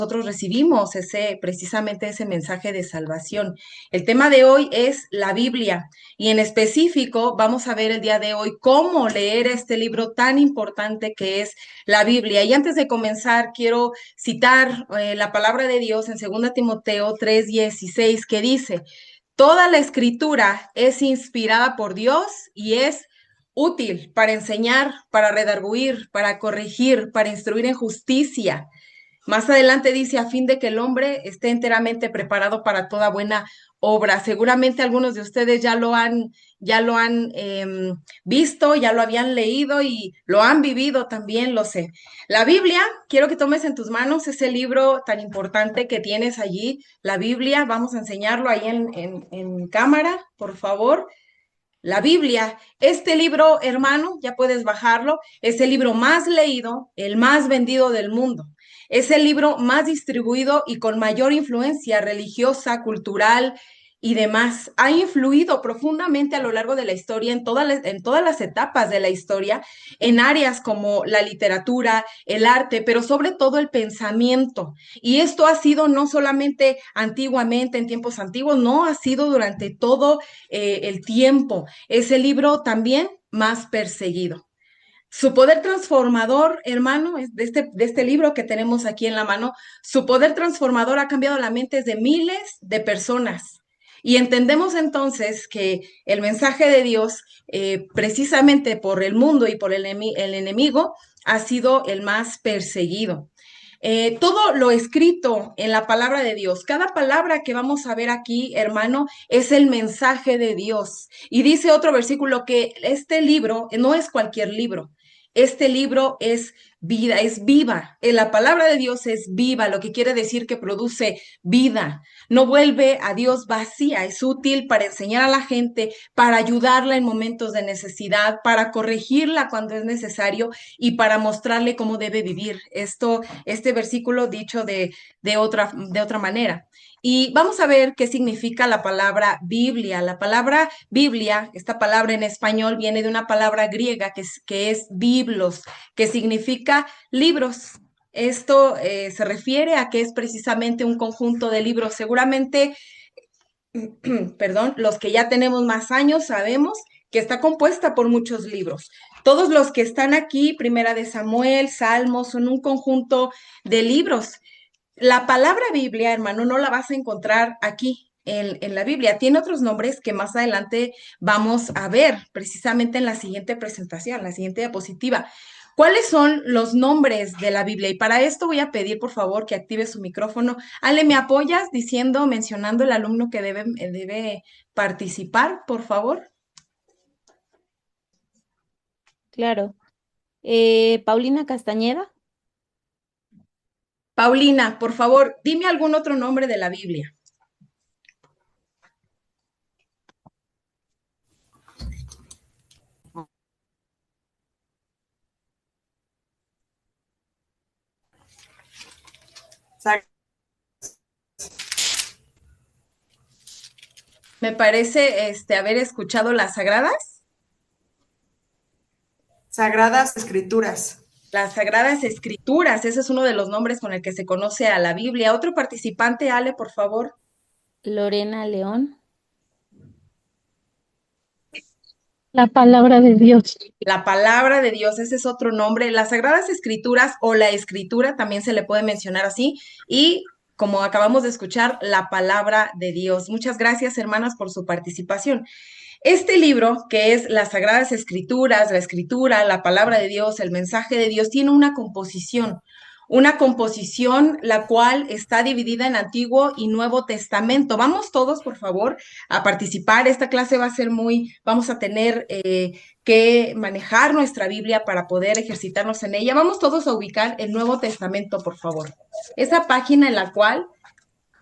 nosotros recibimos precisamente ese mensaje de salvación. El tema de hoy es la Biblia y en específico vamos a ver el día de hoy cómo leer este libro tan importante que es la Biblia. Y antes de comenzar, quiero citar la palabra de Dios en 2 Timoteo 3:16 que dice: toda la escritura es inspirada por Dios y es útil para enseñar, para redarguir, para corregir, para instruir en justicia. Más adelante dice, a fin de que el hombre esté enteramente preparado para toda buena obra. Seguramente algunos de ustedes ya lo han visto, ya lo habían leído y lo han vivido también, lo sé. La Biblia, quiero que tomes en tus manos ese libro tan importante que tienes allí, la Biblia. Vamos a enseñarlo ahí en cámara, por favor. La Biblia, este libro, hermano, ya puedes bajarlo, es el libro más leído, el más vendido del mundo. Es el libro más distribuido y con mayor influencia religiosa, cultural y demás. Ha influido profundamente a lo largo de la historia, en todas las etapas de la historia, en áreas como la literatura, el arte, pero sobre todo el pensamiento. Y esto ha sido no solamente antiguamente, en tiempos antiguos, no, ha sido durante todo el tiempo. Es el libro también más perseguido. Su poder transformador, hermano, es de este libro que tenemos aquí en la mano, su poder transformador ha cambiado la mente de miles de personas. Y entendemos entonces que el mensaje de Dios, precisamente por el mundo y por el enemigo, ha sido el más perseguido. Todo lo escrito en la palabra de Dios, cada palabra que vamos a ver aquí, hermano, es el mensaje de Dios. Y dice otro versículo que este libro no es cualquier libro. Este libro es vida, es viva. La palabra de Dios es viva, lo que quiere decir que produce vida. No vuelve a Dios vacía, es útil para enseñar a la gente, para ayudarla en momentos de necesidad, para corregirla cuando es necesario y para mostrarle cómo debe vivir. Este versículo dicho de otra manera. Y vamos a ver qué significa la palabra Biblia. La palabra Biblia, esta palabra en español viene de una palabra griega que es biblos, que significa libros. Esto se refiere a que es precisamente un conjunto de libros. Seguramente, perdón, los que ya tenemos más años sabemos que está compuesta por muchos libros. Todos los que están aquí, Primera de Samuel, Salmos, son un conjunto de libros. La palabra Biblia, hermano, no la vas a encontrar aquí en la Biblia. Tiene otros nombres que más adelante vamos a ver, precisamente en la siguiente presentación, la siguiente diapositiva. ¿Cuáles son los nombres de la Biblia? Y para esto voy a pedir, por favor, que active su micrófono. Ale, ¿me apoyas diciendo, mencionando el alumno que debe participar, por favor? Claro. Paulina Castañeda. Paulina, por favor, dime algún otro nombre de la Biblia. Sa- Me parece haber escuchado las sagradas. Sagradas Escrituras. Las Sagradas Escrituras, ese es uno de los nombres con el que se conoce a la Biblia. Otro participante, Ale, por favor. Lorena León. La palabra de Dios. La palabra de Dios, ese es otro nombre. Las Sagradas Escrituras o la Escritura también se le puede mencionar así. Y como acabamos de escuchar, la palabra de Dios. Muchas gracias, hermanas, por su participación. Este libro, que es las Sagradas Escrituras, la Escritura, la palabra de Dios, el mensaje de Dios, tiene una composición la cual está dividida en Antiguo y Nuevo Testamento. Vamos todos, por favor, a participar. Esta clase va a ser vamos a tener que manejar nuestra Biblia para poder ejercitarnos en ella. Vamos todos a ubicar el Nuevo Testamento, por favor. Esa página en la cual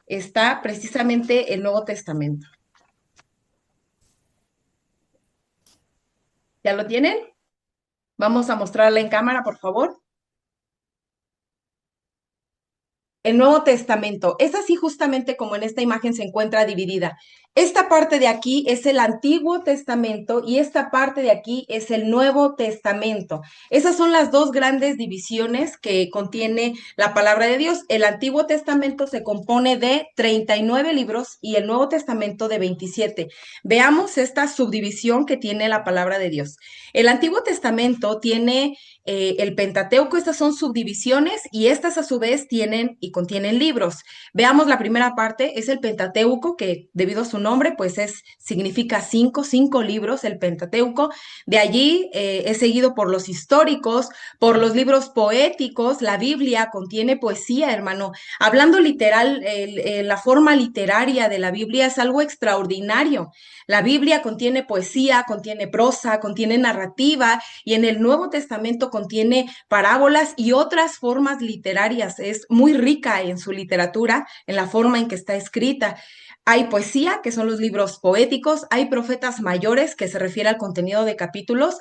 está precisamente el Nuevo Testamento. ¿Ya lo tienen? Vamos a mostrarla en cámara, por favor. El Nuevo Testamento es así justamente como en esta imagen se encuentra dividida. Esta parte de aquí es el Antiguo Testamento y esta parte de aquí es el Nuevo Testamento. Esas son las dos grandes divisiones que contiene la palabra de Dios. El Antiguo Testamento se compone de 39 libros y el Nuevo Testamento de 27. Veamos esta subdivisión que tiene la palabra de Dios. El Antiguo Testamento tiene el Pentateuco, estas son subdivisiones y estas a su vez tienen y contienen libros. Veamos la primera parte, es el Pentateuco, que debido a su nombre, pues significa cinco libros, el Pentateuco. De allí es seguido por los históricos, por los libros poéticos. La Biblia contiene poesía, hermano. Hablando literal, la forma literaria de la Biblia es algo extraordinario. La Biblia contiene poesía, contiene prosa, contiene narrativa y en el Nuevo Testamento contiene parábolas y otras formas literarias. Es muy rica en su literatura, en la forma en que está escrita. Hay poesía, que son los libros poéticos, hay profetas mayores, que se refiere al contenido de capítulos,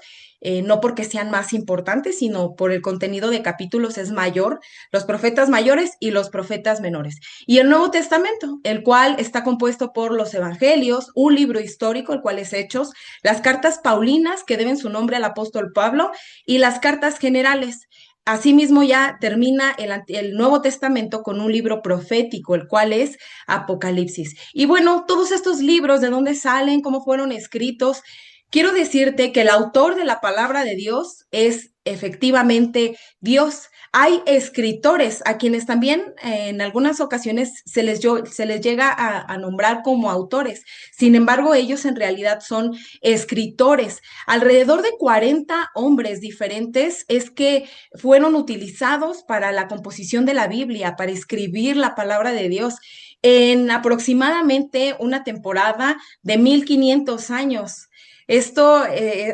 no porque sean más importantes, sino por el contenido de capítulos es mayor, los profetas mayores y los profetas menores. Y el Nuevo Testamento, el cual está compuesto por los evangelios, un libro histórico, el cual es Hechos, las cartas paulinas, que deben su nombre al apóstol Pablo, y las cartas generales. Asimismo, ya termina el Nuevo Testamento con un libro profético, el cual es Apocalipsis. Y bueno, todos estos libros, ¿de dónde salen? ¿Cómo fueron escritos? Quiero decirte que el autor de la palabra de Dios es efectivamente Dios. Hay escritores a quienes también en algunas ocasiones se les llega a nombrar como autores. Sin embargo, ellos en realidad son escritores. Alrededor de 40 hombres diferentes es que fueron utilizados para la composición de la Biblia, para escribir la palabra de Dios en aproximadamente una temporada de 1500 años. Esto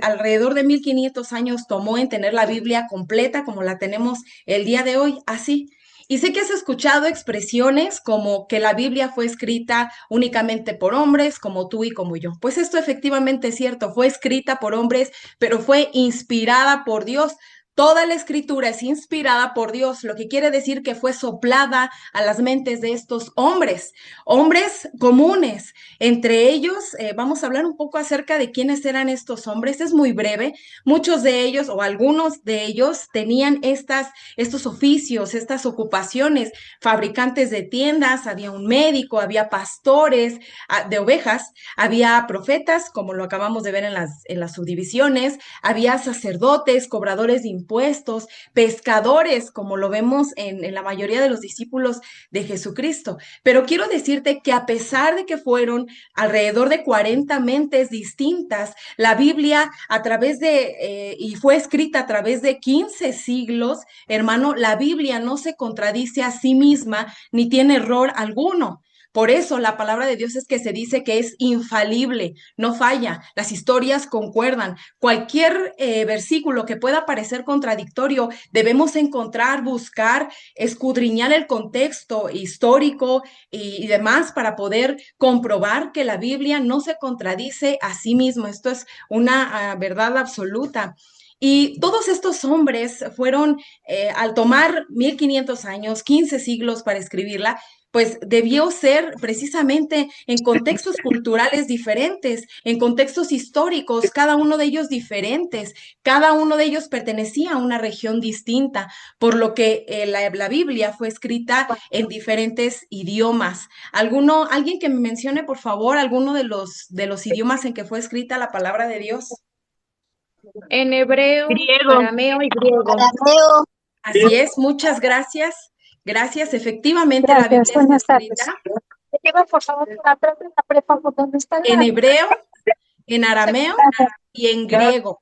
alrededor de 1500 años tomó en tener la Biblia completa como la tenemos el día de hoy, así. Y sé que has escuchado expresiones como que la Biblia fue escrita únicamente por hombres, como tú y como yo. Pues esto efectivamente es cierto, fue escrita por hombres, pero fue inspirada por Dios. Toda la escritura es inspirada por Dios, lo que quiere decir que fue soplada a las mentes de estos hombres, hombres comunes. Entre ellos, vamos a hablar un poco acerca de quiénes eran estos hombres. Es muy breve. Muchos de ellos o algunos de ellos tenían estos oficios, estas ocupaciones, fabricantes de tiendas, había un médico, había pastores de ovejas, había profetas, como lo acabamos de ver en las subdivisiones, había sacerdotes, cobradores de impuestos, pescadores, como lo vemos en la mayoría de los discípulos de Jesucristo. Pero quiero decirte que a pesar de que fueron alrededor de 40 mentes distintas, la Biblia y fue escrita a través de 15 siglos, hermano, la Biblia no se contradice a sí misma ni tiene error alguno. Por eso la palabra de Dios es que se dice que es infalible, no falla, las historias concuerdan. Cualquier versículo que pueda parecer contradictorio, debemos encontrar, buscar, escudriñar el contexto histórico y demás para poder comprobar que la Biblia no se contradice a sí misma. Esto es una verdad absoluta. Y todos estos hombres fueron, al tomar 1500 años, 15 siglos para escribirla, pues debió ser precisamente en contextos culturales diferentes, en contextos históricos, cada uno de ellos diferentes, cada uno de ellos pertenecía a una región distinta, por lo que la Biblia fue escrita en diferentes idiomas. Alguien que me mencione, por favor, alguno de los idiomas en que fue escrita la palabra de Dios? En hebreo, Griego. arameo y griego. Arameo. Así es, muchas gracias. Gracias, efectivamente la Biblia Gracias, está buenas tardes. escrita ¿Me lleva, por favor, la prepa, ¿dónde está en hebreo, en arameo y en griego.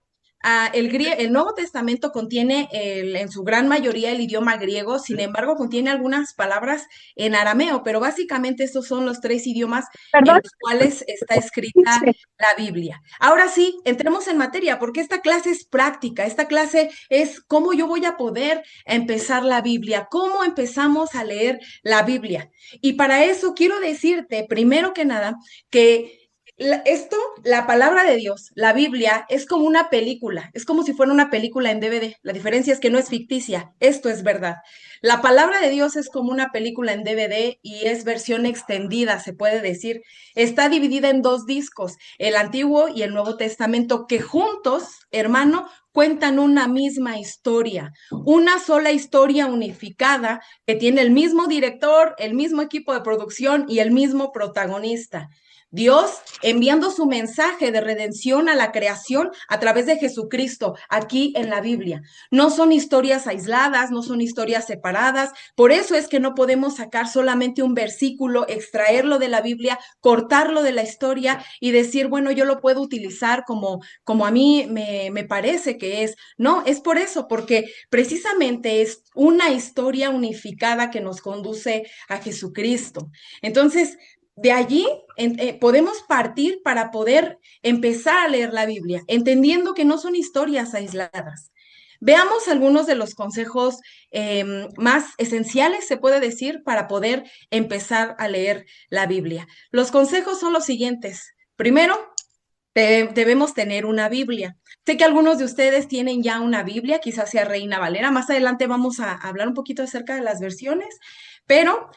El Nuevo Testamento contiene en su gran mayoría el idioma griego, sin embargo contiene algunas palabras en arameo, pero básicamente estos son los tres idiomas en ¿Perdón? los cuales está escrita la Biblia. Ahora sí, entremos en materia, porque esta clase es práctica, esta clase es cómo yo voy a poder empezar la Biblia, cómo empezamos a leer la Biblia. Y para eso quiero decirte, primero que nada, que La palabra de Dios, la Biblia, es como una película, es como si fuera una película en DVD. La diferencia es que no es ficticia, esto es verdad. La palabra de Dios es como una película en DVD y es versión extendida, se puede decir. Está dividida en dos discos, el Antiguo y el Nuevo Testamento, que juntos, hermano, cuentan una misma historia, una sola historia unificada que tiene el mismo director, el mismo equipo de producción y el mismo protagonista. Dios enviando su mensaje de redención a la creación a través de Jesucristo aquí en la Biblia. No son historias aisladas, no son historias separadas. Por eso es que no podemos sacar solamente un versículo, extraerlo de la Biblia, cortarlo de la historia y decir, bueno, yo lo puedo utilizar como a mí me parece que es. No, es por eso, porque precisamente es una historia unificada que nos conduce a Jesucristo. Entonces, de allí podemos partir para poder empezar a leer la Biblia, entendiendo que no son historias aisladas. Veamos algunos de los consejos más esenciales, se puede decir, para poder empezar a leer la Biblia. Los consejos son los siguientes. Primero, debemos tener una Biblia. Sé que algunos de ustedes tienen ya una Biblia, quizás sea Reina Valera. Más adelante vamos a hablar un poquito acerca de las versiones, pero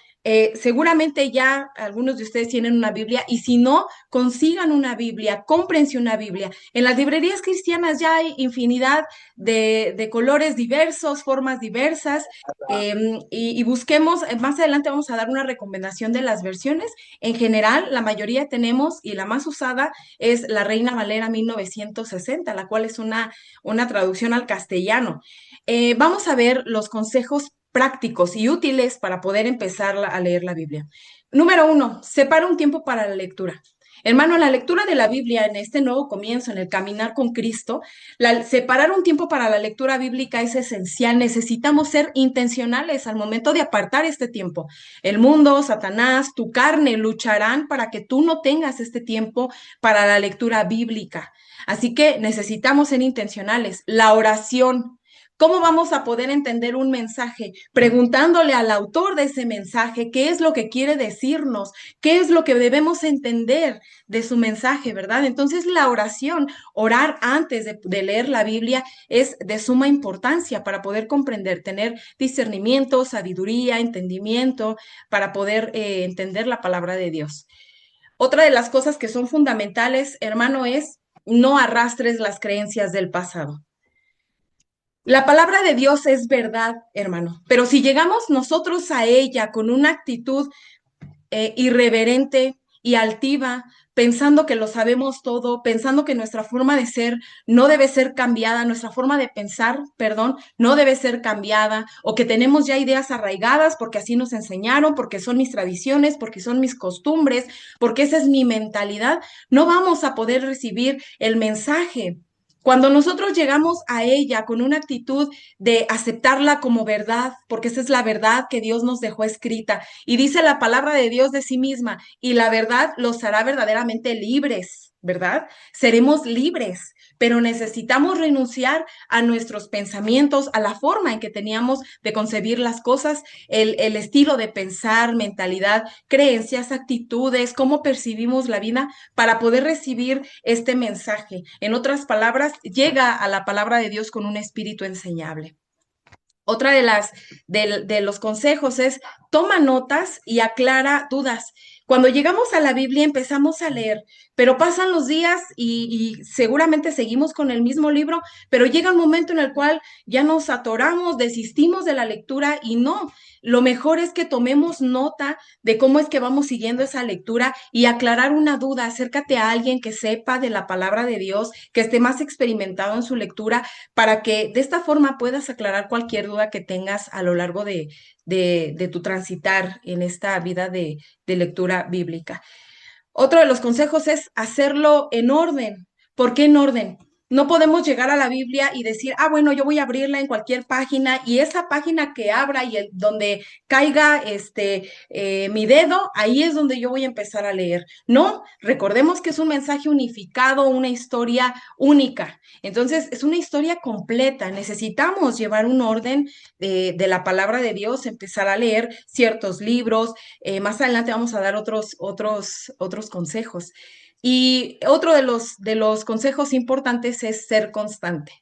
seguramente ya algunos de ustedes tienen una Biblia y si no, consigan una Biblia, cómprense una Biblia. En las librerías cristianas ya hay infinidad de colores diversos, formas diversas y busquemos, más adelante vamos a dar una recomendación de las versiones. En general, la mayoría tenemos y la más usada es la Reina Valera 1960, la cual es una traducción al castellano. Vamos a ver los consejos prácticos y útiles para poder empezar a leer la Biblia. Número 1, separa un tiempo para la lectura. Hermano, la lectura de la Biblia en este nuevo comienzo, en el caminar con Cristo, separar un tiempo para la lectura bíblica es esencial. Necesitamos ser intencionales al momento de apartar este tiempo. El mundo, Satanás, tu carne lucharán para que tú no tengas este tiempo para la lectura bíblica. Así que necesitamos ser intencionales. La oración. ¿Cómo vamos a poder entender un mensaje? Preguntándole al autor de ese mensaje qué es lo que quiere decirnos, qué es lo que debemos entender de su mensaje, ¿verdad? Entonces la oración, orar antes de leer la Biblia es de suma importancia para poder comprender, tener discernimiento, sabiduría, entendimiento, para poder entender la palabra de Dios. Otra de las cosas que son fundamentales, hermano, es no arrastres las creencias del pasado. La palabra de Dios es verdad, hermano, pero si llegamos nosotros a ella con una actitud irreverente y altiva, pensando que lo sabemos todo, pensando que nuestra forma de ser no debe ser cambiada, nuestra forma de pensar, perdón, no debe ser cambiada, o que tenemos ya ideas arraigadas porque así nos enseñaron, porque son mis tradiciones, porque son mis costumbres, porque esa es mi mentalidad, no vamos a poder recibir el mensaje. Cuando nosotros llegamos a ella con una actitud de aceptarla como verdad, porque esa es la verdad que Dios nos dejó escrita, y dice la palabra de Dios de sí misma, y la verdad los hará verdaderamente libres, ¿verdad? Seremos libres, pero necesitamos renunciar a nuestros pensamientos, a la forma en que teníamos de concebir las cosas, el estilo de pensar, mentalidad, creencias, actitudes, cómo percibimos la vida para poder recibir este mensaje. En otras palabras, llega a la palabra de Dios con un espíritu enseñable. Otra de los consejos es toma notas y aclara dudas. Cuando llegamos a la Biblia empezamos a leer, pero pasan los días y seguramente seguimos con el mismo libro, pero llega un momento en el cual ya nos atoramos, desistimos de la lectura y no, lo mejor es que tomemos nota de cómo es que vamos siguiendo esa lectura y aclarar una duda. Acércate a alguien que sepa de la palabra de Dios, que esté más experimentado en su lectura, para que de esta forma puedas aclarar cualquier duda que tengas a lo largo de tu transitar en esta vida de lectura bíblica. Otro de los consejos es hacerlo en orden. ¿Por qué en orden? No podemos llegar a la Biblia y decir, ah, bueno, yo voy a abrirla en cualquier página y esa página que abra y donde caiga mi dedo, ahí es donde yo voy a empezar a leer. No, recordemos que es un mensaje unificado, una historia única. Entonces, es una historia completa. Necesitamos llevar un orden de la palabra de Dios, empezar a leer ciertos libros. Más adelante vamos a dar otros consejos. Y otro de los consejos importantes es ser constante.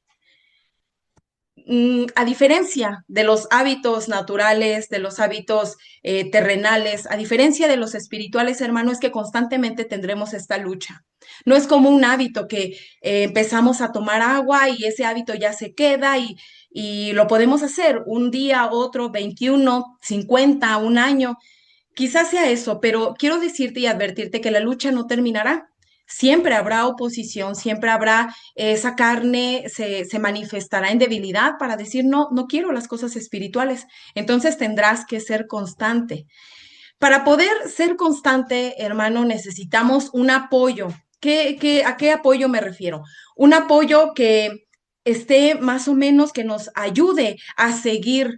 A diferencia de los hábitos naturales, de los hábitos terrenales, a diferencia de los espirituales, hermano, es que constantemente tendremos esta lucha. No es como un hábito que empezamos a tomar agua y ese hábito ya se queda y lo podemos hacer un día, otro, 21, 50, un año. Quizás sea eso, pero quiero decirte y advertirte que la lucha no terminará. Siempre habrá oposición, siempre habrá esa carne, se manifestará en debilidad para decir, no, no quiero las cosas espirituales. Entonces tendrás que ser constante. Para poder ser constante, hermano, necesitamos un apoyo. ¿A qué apoyo me refiero? Un apoyo que esté más o menos, que nos ayude a seguir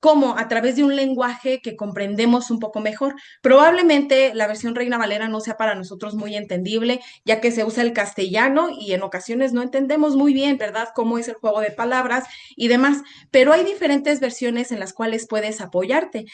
como a través de un lenguaje que comprendemos un poco mejor. Probablemente la versión Reina Valera no sea para nosotros muy entendible, ya que se usa el castellano y en ocasiones no entendemos muy bien, ¿verdad?, cómo es el juego de palabras y demás, pero hay diferentes versiones en las cuales puedes apoyarte.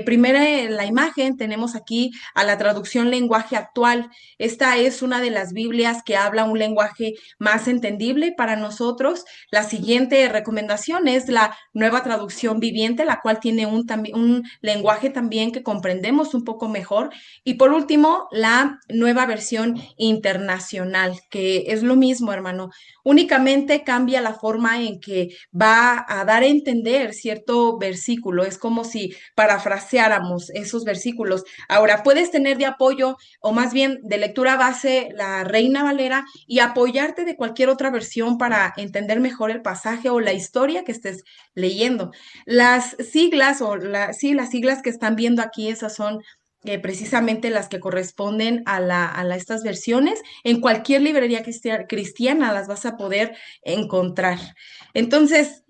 Primero en la imagen tenemos aquí a la traducción lenguaje actual. Esta es una de las Biblias que habla un lenguaje más entendible para nosotros. La siguiente recomendación es la nueva traducción viviente, la cual tiene un lenguaje también que comprendemos un poco mejor. Y por último, la nueva versión internacional, que es lo mismo, hermano. Únicamente cambia la forma en que va a dar a entender cierto versículo. Es como si parafraseáramos esos versículos. Ahora, puedes tener de apoyo o más bien de lectura base la Reina Valera y apoyarte de cualquier otra versión para entender mejor el pasaje o la historia que estés leyendo. Las siglas sí, las siglas que están viendo aquí, esas son precisamente las que corresponden a estas versiones. En cualquier librería cristiana las vas a poder encontrar. Entonces,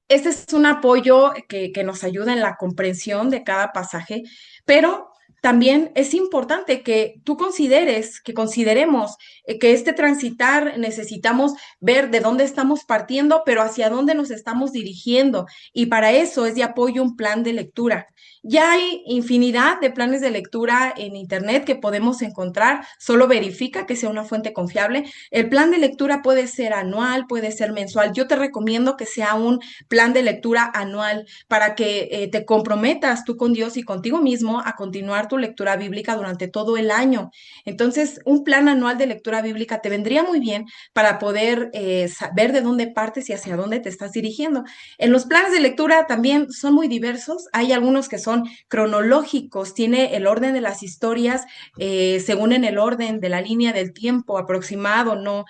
este es un apoyo que nos ayuda en la comprensión de cada pasaje, pero también es importante que tú consideres, que consideremos que este transitar necesitamos ver de dónde estamos partiendo, pero hacia dónde nos estamos dirigiendo. Y para eso es de apoyo un plan de lectura. Ya hay infinidad de planes de lectura en Internet que podemos encontrar, solo verifica que sea una fuente confiable. El plan de lectura puede ser anual, puede ser mensual. Yo te recomiendo que sea un plan de lectura anual para que te comprometas tú con Dios y contigo mismo a continuar tu lectura bíblica durante todo el año. Entonces, un plan anual de lectura bíblica te vendría muy bien para poder saber de dónde partes y hacia dónde te estás dirigiendo. En los planes de lectura también son muy diversos. Hay algunos que son cronológicos, tiene el orden de las historias según en el orden de la línea del tiempo aproximado, no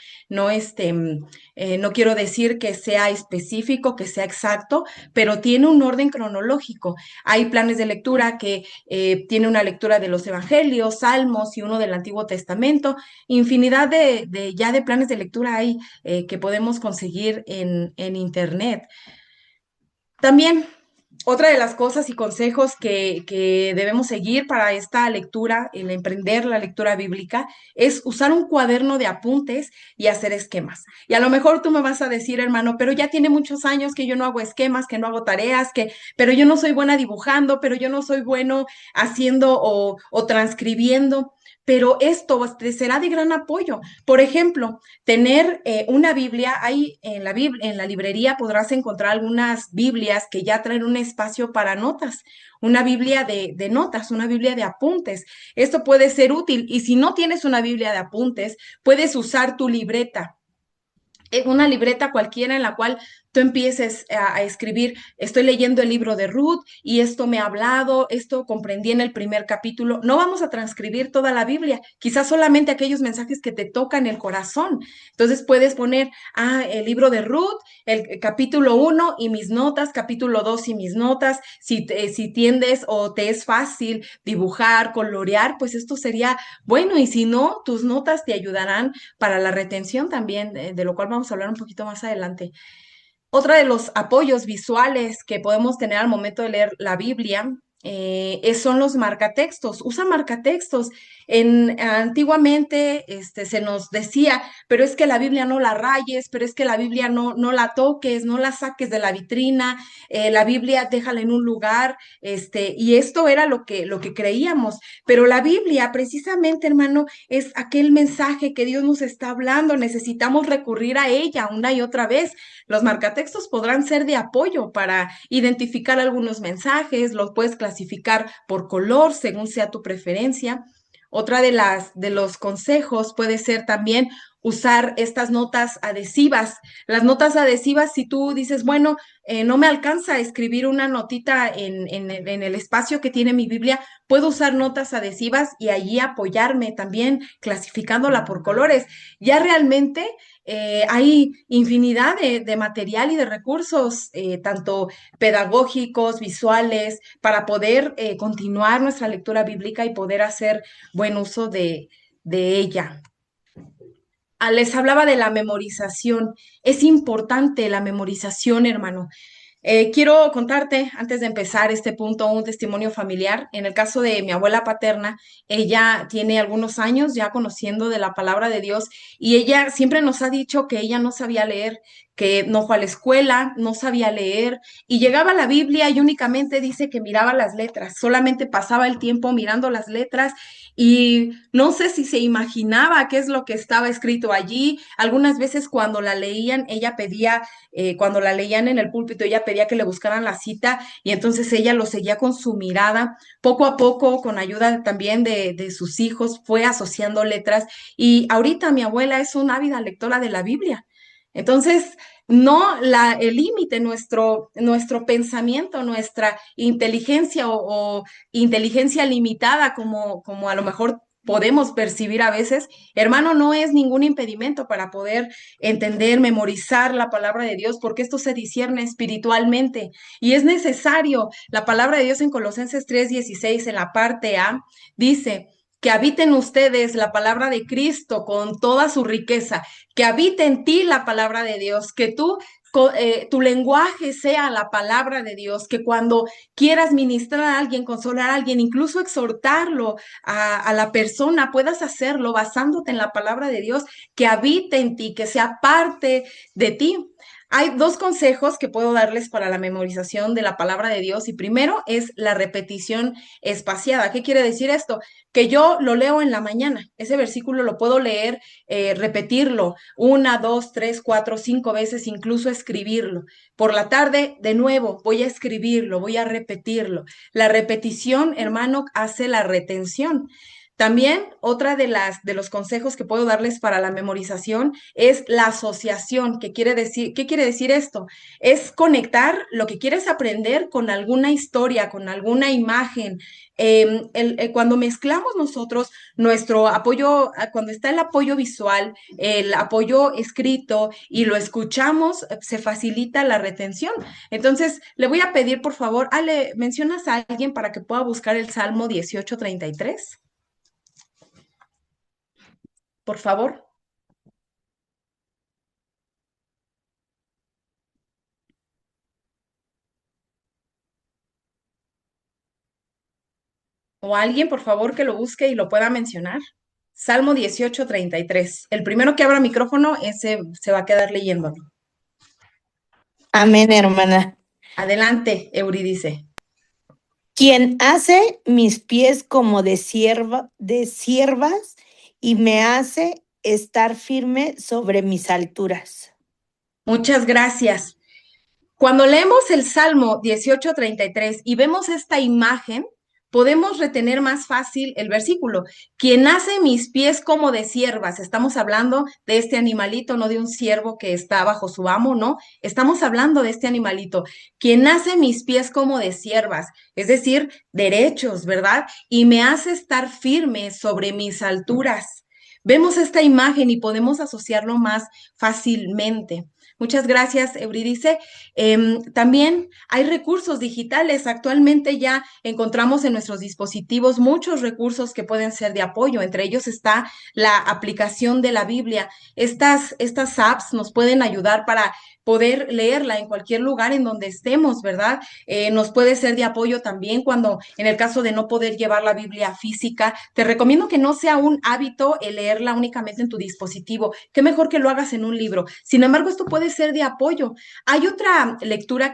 quiero decir que sea específico, que sea exacto, pero tiene un orden cronológico. Hay planes de lectura que tiene una lectura de los evangelios, salmos y uno del Antiguo Testamento. Infinidad de planes de lectura hay que podemos conseguir en Internet. También otra de las cosas y consejos que debemos seguir para esta lectura, el emprender la lectura bíblica, es usar un cuaderno de apuntes y hacer esquemas. Y a lo mejor tú me vas a decir, hermano, pero ya tiene muchos años que yo no hago esquemas, que no hago tareas, pero yo no soy buena dibujando, pero yo no soy bueno haciendo o transcribiendo. Pero esto te será de gran apoyo. Por ejemplo, tener una Biblia, ahí en la librería podrás encontrar algunas Biblias que ya traen un espacio para notas, una Biblia de notas, una Biblia de apuntes. Esto puede ser útil y si no tienes una Biblia de apuntes, puedes usar tu libreta, una libreta cualquiera en la cual tú empieces a escribir, estoy leyendo el libro de Ruth y esto me ha hablado, esto comprendí en el primer capítulo. No vamos a transcribir toda la Biblia, quizás solamente aquellos mensajes que te tocan el corazón. Entonces puedes poner, el libro de Ruth, el capítulo 1 y mis notas, capítulo 2 y mis notas. Si tiendes o te es fácil dibujar, colorear, pues esto sería bueno. Y si no, tus notas te ayudarán para la retención también, de lo cual vamos a hablar un poquito más adelante. Otra de los apoyos visuales que podemos tener al momento de leer la Biblia son los marcatextos. Usa marcatextos. Antiguamente se nos decía, pero es que la Biblia no la rayes, pero es que la Biblia no la toques, no la saques de la vitrina, la Biblia déjala en un lugar, y esto era lo que creíamos. Pero la Biblia, precisamente, hermano, es aquel mensaje que Dios nos está hablando. Necesitamos recurrir a ella una y otra vez. Los marcatextos podrán ser de apoyo para identificar algunos mensajes, los puedes clasificar por color según sea tu preferencia. Otra de los consejos puede ser también usar estas notas adhesivas. Las notas adhesivas, si tú dices, bueno, no me alcanza a escribir una notita en el espacio que tiene mi Biblia, puedo usar notas adhesivas y allí apoyarme también clasificándola por colores. Ya realmente hay infinidad de material y de recursos, tanto pedagógicos, visuales, para poder continuar nuestra lectura bíblica y poder hacer buen uso de ella. Les hablaba de la memorización. Es importante la memorización, hermano. Quiero contarte, antes de empezar este punto, un testimonio familiar. En el caso de mi abuela paterna, ella tiene algunos años ya conociendo de la palabra de Dios y ella siempre nos ha dicho que ella no sabía leer, que no fue a la escuela, no sabía leer y llegaba a la Biblia y únicamente dice que miraba las letras, solamente pasaba el tiempo mirando las letras y no sé si se imaginaba qué es lo que estaba escrito allí. Algunas veces cuando la leían, ella pedía cuando la leían en el púlpito, ella pedía que le buscaran la cita y entonces ella lo seguía con su mirada. Poco a poco, con ayuda también de sus hijos, fue asociando letras y ahorita mi abuela es una ávida lectora de la Biblia. Entonces, no el límite, nuestro pensamiento, nuestra inteligencia o inteligencia limitada, como a lo mejor podemos percibir a veces, hermano, no es ningún impedimento para poder entender, memorizar la palabra de Dios, porque esto se discierne espiritualmente y es necesario. La palabra de Dios en Colosenses 3:16, en la parte A, dice que habite en ustedes la palabra de Cristo con toda su riqueza, que habite en ti la palabra de Dios, que tu lenguaje sea la palabra de Dios, que cuando quieras ministrar a alguien, consolar a alguien, incluso exhortarlo a la persona, puedas hacerlo basándote en la palabra de Dios, que habite en ti, que sea parte de ti. Hay dos consejos que puedo darles para la memorización de la palabra de Dios y primero es la repetición espaciada. ¿Qué quiere decir esto? Que yo lo leo en la mañana. Ese versículo lo puedo leer, repetirlo 1, 2, 3, 4, 5 veces, incluso escribirlo. Por la tarde, de nuevo, voy a escribirlo, voy a repetirlo. La repetición, hermano, hace la retención. También otra de los consejos que puedo darles para la memorización es la asociación. ¿Qué quiere decir esto? Es conectar lo que quieres aprender con alguna historia, con alguna imagen. Cuando mezclamos nosotros nuestro apoyo, cuando está el apoyo visual, el apoyo escrito y lo escuchamos, se facilita la retención. Entonces, le voy a pedir, por favor, Ale, ¿mencionas a alguien para que pueda buscar el Salmo 18:33? Por favor. O alguien, por favor, que lo busque y lo pueda mencionar. Salmo 18:33. El primero que abra micrófono, ese se va a quedar leyéndolo. Amén, hermana. Adelante, Euridice. Quien hace mis pies como de siervas y me hace estar firme sobre mis alturas. Muchas gracias. Cuando leemos el Salmo 18:33 y vemos esta imagen, podemos retener más fácil el versículo. Quien hace mis pies como de siervas. Estamos hablando de este animalito, no de un siervo que está bajo su amo, no. Estamos hablando de este animalito. Quien hace mis pies como de siervas, es decir, derechos, ¿verdad? Y me hace estar firme sobre mis alturas. Vemos esta imagen y podemos asociarlo más fácilmente. Muchas gracias, Euridice. También hay recursos digitales. Actualmente ya encontramos en nuestros dispositivos muchos recursos que pueden ser de apoyo. Entre ellos está la aplicación de la Biblia. Estas apps nos pueden ayudar para poder leerla en cualquier lugar en donde estemos, ¿verdad? Nos puede ser de apoyo también cuando, en el caso de no poder llevar la Biblia física, te recomiendo que no sea un hábito el leerla únicamente en tu dispositivo. Qué mejor que lo hagas en un libro. Sin embargo, esto puede ser de apoyo. Hay otra lectura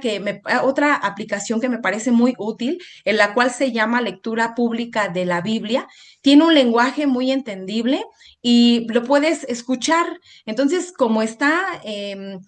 otra aplicación que me parece muy útil, en la cual se llama Lectura Pública de la Biblia. Tiene un lenguaje muy entendible y lo puedes escuchar. Entonces, como está en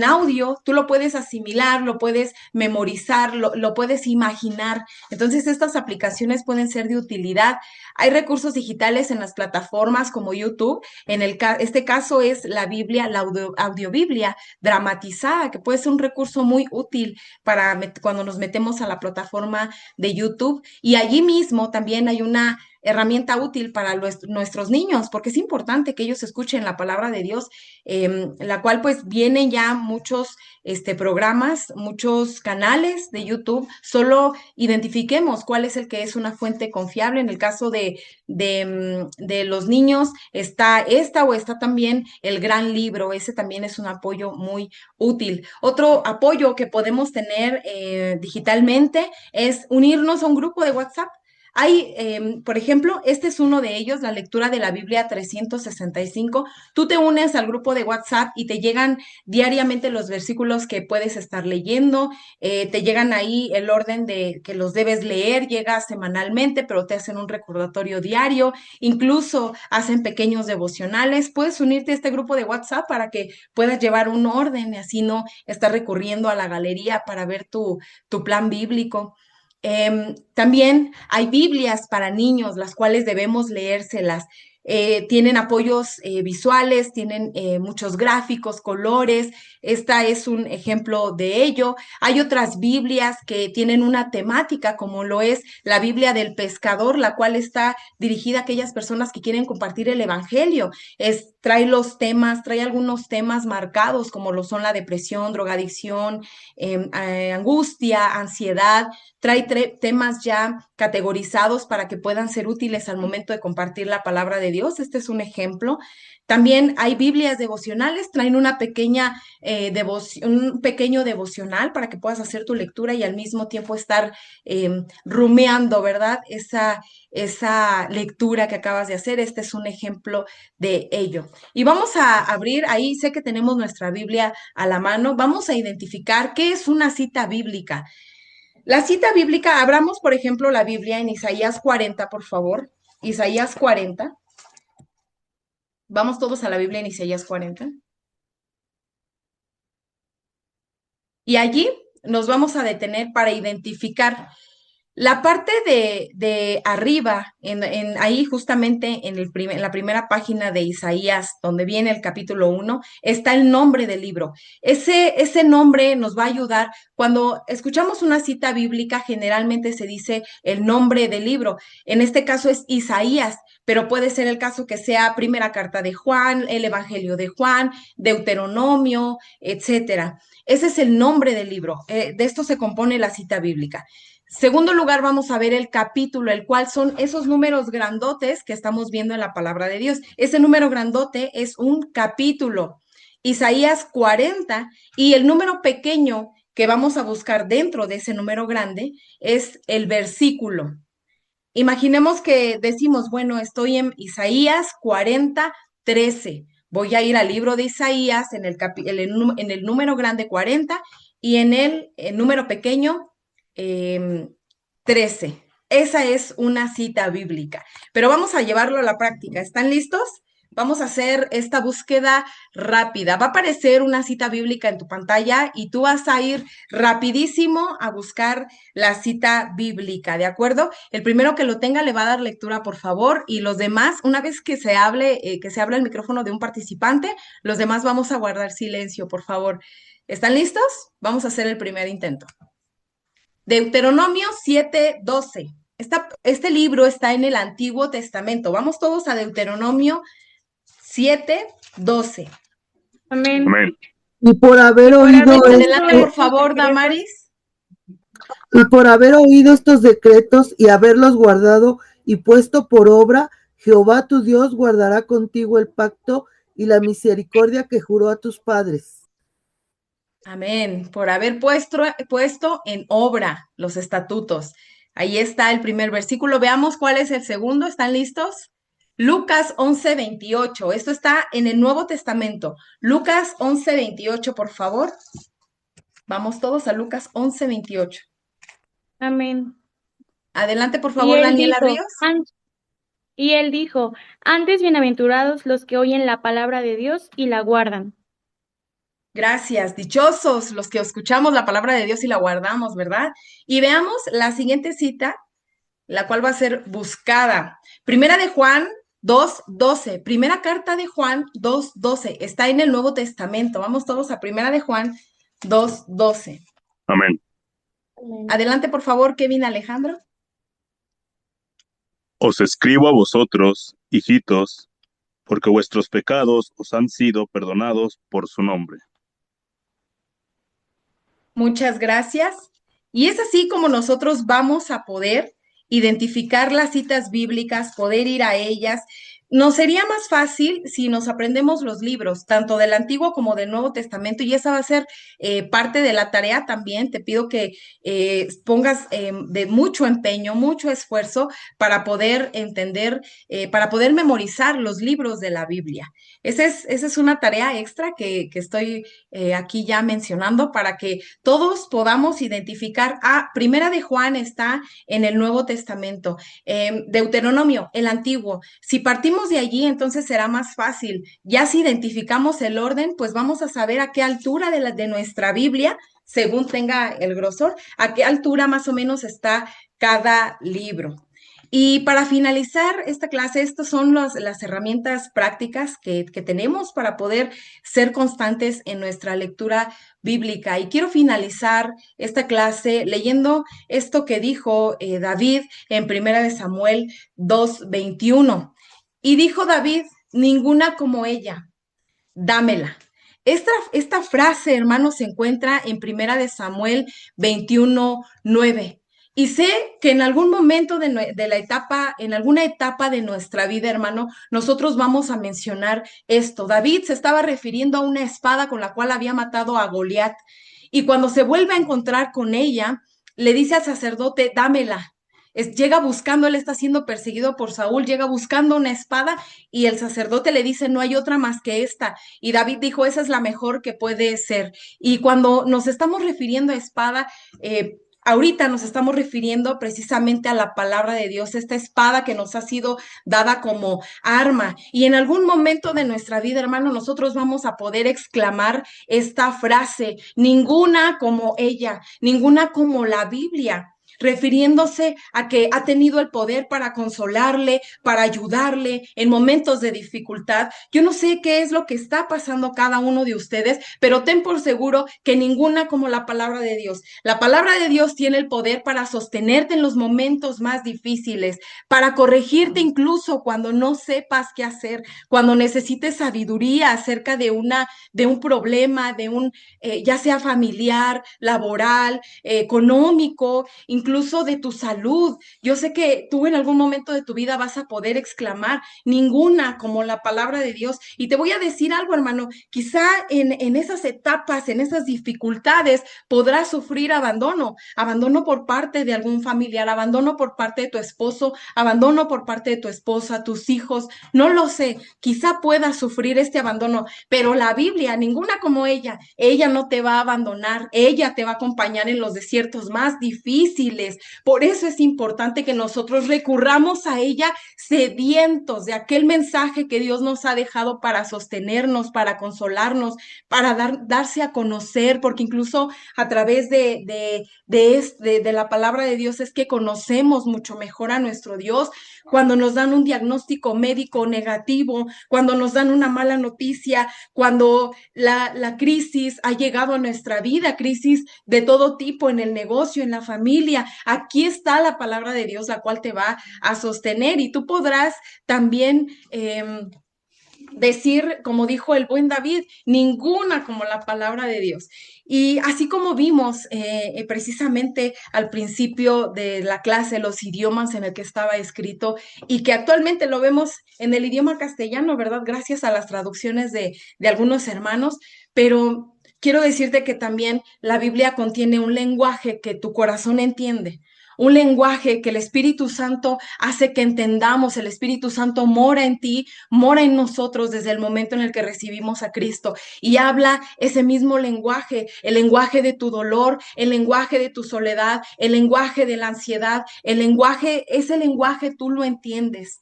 audio, tú lo puedes asimilar, lo puedes memorizar, lo puedes imaginar. Entonces, estas aplicaciones pueden ser de utilidad. Hay recursos digitales en las plataformas como YouTube. Este caso es la Biblia, la audiobiblia dramatizada, que puede ser un recurso muy útil para cuando nos metemos a la plataforma de YouTube. Y allí mismo también hay una herramienta útil para nuestros niños, porque es importante que ellos escuchen la palabra de Dios, la cual pues vienen ya muchos programas, muchos canales de YouTube. Solo identifiquemos cuál es el que es una fuente confiable. En el caso de los niños está esta o está también el Gran Libro. Ese también es un apoyo muy útil. Otro apoyo que podemos tener digitalmente es unirnos a un grupo de WhatsApp. Hay, por ejemplo, este es uno de ellos, la lectura de la Biblia 365. Tú te unes al grupo de WhatsApp y te llegan diariamente los versículos que puedes estar leyendo, te llegan ahí el orden de que los debes leer, llega semanalmente, pero te hacen un recordatorio diario, incluso hacen pequeños devocionales. Puedes unirte a este grupo de WhatsApp para que puedas llevar un orden y así no estar recurriendo a la galería para ver tu plan bíblico. También hay Biblias para niños, las cuales debemos leérselas. Tienen apoyos visuales, tienen muchos gráficos, colores. Esta es un ejemplo de ello. Hay otras Biblias que tienen una temática, como lo es la Biblia del Pescador, la cual está dirigida a aquellas personas que quieren compartir el Evangelio. Trae algunos temas marcados, como lo son la depresión, drogadicción, angustia, ansiedad. Trae temas ya categorizados para que puedan ser útiles al momento de compartir la palabra de Dios. Este es un ejemplo. También hay Biblias devocionales, traen un pequeño devocional para que puedas hacer tu lectura y al mismo tiempo estar rumeando, ¿verdad? Esa lectura que acabas de hacer. Este es un ejemplo de ello. Y vamos a abrir, ahí sé que tenemos nuestra Biblia a la mano, vamos a identificar qué es una cita bíblica. La cita bíblica, abramos, por ejemplo, la Biblia en Isaías 40, por favor. Isaías 40. Vamos todos a la Biblia en Isaías 40. Y allí nos vamos a detener para identificar la parte de arriba, ahí justamente en la primera página de Isaías, donde viene el capítulo 1, está el nombre del libro. Ese nombre nos va a ayudar. Cuando escuchamos una cita bíblica, generalmente se dice el nombre del libro. En este caso es Isaías, pero puede ser el caso que sea primera carta de Juan, el Evangelio de Juan, Deuteronomio, etcétera. Ese es el nombre del libro. De esto se compone la cita bíblica. Segundo lugar, vamos a ver el capítulo, el cual son esos números grandotes que estamos viendo en la palabra de Dios. Ese número grandote es un capítulo. Isaías 40, y el número pequeño que vamos a buscar dentro de ese número grande es el versículo. Imaginemos que decimos, bueno, estoy en Isaías 40, 13. Voy a ir al libro de Isaías en el número grande 40 y en el número pequeño 13. Esa es una cita bíblica, pero vamos a llevarlo a la práctica. ¿Están listos? Vamos a hacer esta búsqueda rápida. Va a aparecer una cita bíblica en tu pantalla y tú vas a ir rapidísimo a buscar la cita bíblica, ¿de acuerdo? El primero que lo tenga le va a dar lectura, por favor, y los demás, una vez que se hable el micrófono de un participante, los demás vamos a guardar silencio, por favor. ¿Están listos? Vamos a hacer el primer intento. Deuteronomio 7:12. Este libro está en el Antiguo Testamento. Vamos todos a Deuteronomio 7:12. Amén. Amén. Y por haber oído Adelante, por favor, Damaris. y por haber oído estos decretos y haberlos guardado y puesto por obra, Jehová tu Dios guardará contigo el pacto y la misericordia que juró a tus padres. Amén. Por haber puesto en obra los estatutos. Ahí está el primer versículo. Veamos cuál es el segundo. ¿Están listos? Lucas 11:28. Esto está en el Nuevo Testamento. Lucas 11:28, por favor. Vamos todos a Lucas 11:28. Amén. Adelante, por Y favor, él Daniela dijo, Ríos. y él dijo, antes bienaventurados los que oyen la palabra de Dios y la guardan. Gracias, dichosos los que escuchamos la palabra de Dios y la guardamos, ¿verdad? Y veamos la siguiente cita, la cual va a ser buscada. Primera de Juan 2:12. Primera carta de Juan 2:12. Está en el Nuevo Testamento. Vamos todos a Primera de Juan 2:12. Amén. Adelante, por favor, Kevin Alejandro. Os escribo a vosotros, hijitos, porque vuestros pecados os han sido perdonados por su nombre. Muchas gracias. Y es así como nosotros vamos a poder identificar las citas bíblicas, poder ir a ellas. Nos sería más fácil si nos aprendemos los libros, tanto del Antiguo como del Nuevo Testamento, y esa va a ser parte de la tarea también. Te pido que pongas de mucho empeño, mucho esfuerzo para poder entender, para poder memorizar los libros de la Biblia. Esa es una tarea extra que estoy aquí ya mencionando para que todos podamos identificar. Primera de Juan está en el Nuevo Testamento, Deuteronomio, el Antiguo. Si partimos de allí, entonces será más fácil. Ya si identificamos el orden, pues vamos a saber a qué altura de nuestra Biblia, según tenga el grosor, a qué altura más o menos está cada libro. Y para finalizar esta clase, estas son las herramientas prácticas que tenemos para poder ser constantes en nuestra lectura bíblica. Y quiero finalizar esta clase leyendo esto que dijo David en 1 Samuel 2:21. Y dijo David, ninguna como ella, dámela. Esta frase, hermanos, se encuentra en 1 Samuel 21:9. Y sé que en algún momento de la etapa, en alguna etapa de nuestra vida, hermano, nosotros vamos a mencionar esto. David se estaba refiriendo a una espada con la cual había matado a Goliat. Y cuando se vuelve a encontrar con ella, le dice al sacerdote, dámela. Llega buscando, él está siendo perseguido por Saúl, llega buscando una espada y el sacerdote le dice, no hay otra más que esta. Y David dijo, esa es la mejor que puede ser. Y cuando nos estamos refiriendo a espada, ahorita nos estamos refiriendo precisamente a la palabra de Dios, esta espada que nos ha sido dada como arma. Y en algún momento de nuestra vida, hermano, nosotros vamos a poder exclamar esta frase, ninguna como ella, ninguna como la Biblia, refiriéndose a que ha tenido el poder para consolarle, para ayudarle en momentos de dificultad. Yo no sé qué es lo que está pasando cada uno de ustedes, pero ten por seguro que ninguna como la palabra de Dios. La palabra de Dios tiene el poder para sostenerte en los momentos más difíciles, para corregirte incluso cuando no sepas qué hacer, cuando necesites sabiduría acerca de un problema, ya sea familiar, laboral, económico, incluso de tu salud. Yo sé que tú en algún momento de tu vida vas a poder exclamar, ninguna como la palabra de Dios. Y te voy a decir algo, hermano, quizá en esas etapas, en esas dificultades, podrás sufrir abandono por parte de algún familiar, abandono por parte de tu esposo, abandono por parte de tu esposa, tus hijos, no lo sé, quizá puedas sufrir este abandono, pero la Biblia, ninguna como ella no te va a abandonar, ella te va a acompañar en los desiertos más difíciles. Por eso es importante que nosotros recurramos a ella sedientos de aquel mensaje que Dios nos ha dejado para sostenernos, para consolarnos, para darse a conocer, porque incluso a través de la palabra de Dios es que conocemos mucho mejor a nuestro Dios. Cuando nos dan un diagnóstico médico negativo, cuando nos dan una mala noticia, cuando la crisis ha llegado a nuestra vida, crisis de todo tipo en el negocio, en la familia, aquí está la palabra de Dios, la cual te va a sostener y tú podrás también decir, como dijo el buen David, ninguna como la palabra de Dios. Y así como vimos precisamente al principio de la clase los idiomas en el que estaba escrito y que actualmente lo vemos en el idioma castellano, ¿verdad? Gracias a las traducciones de algunos hermanos, pero quiero decirte que también la Biblia contiene un lenguaje que tu corazón entiende. Un lenguaje que el Espíritu Santo hace que entendamos. El Espíritu Santo mora en ti, mora en nosotros desde el momento en el que recibimos a Cristo y habla ese mismo lenguaje, el lenguaje de tu dolor, el lenguaje de tu soledad, el lenguaje de la ansiedad, ese lenguaje tú lo entiendes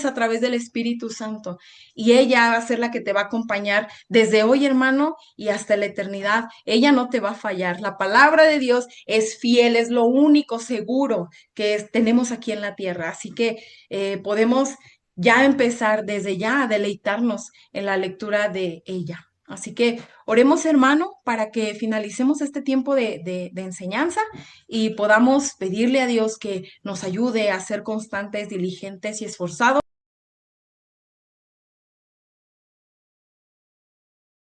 a través del Espíritu Santo y ella va a ser la que te va a acompañar desde hoy, hermano, y hasta la eternidad. Ella no te va a fallar. La palabra de Dios es fiel, es lo único seguro que tenemos aquí en la tierra. Así que podemos ya empezar desde ya a deleitarnos en la lectura de ella. Así que oremos, hermano, para que finalicemos este tiempo de enseñanza y podamos pedirle a Dios que nos ayude a ser constantes, diligentes y esforzados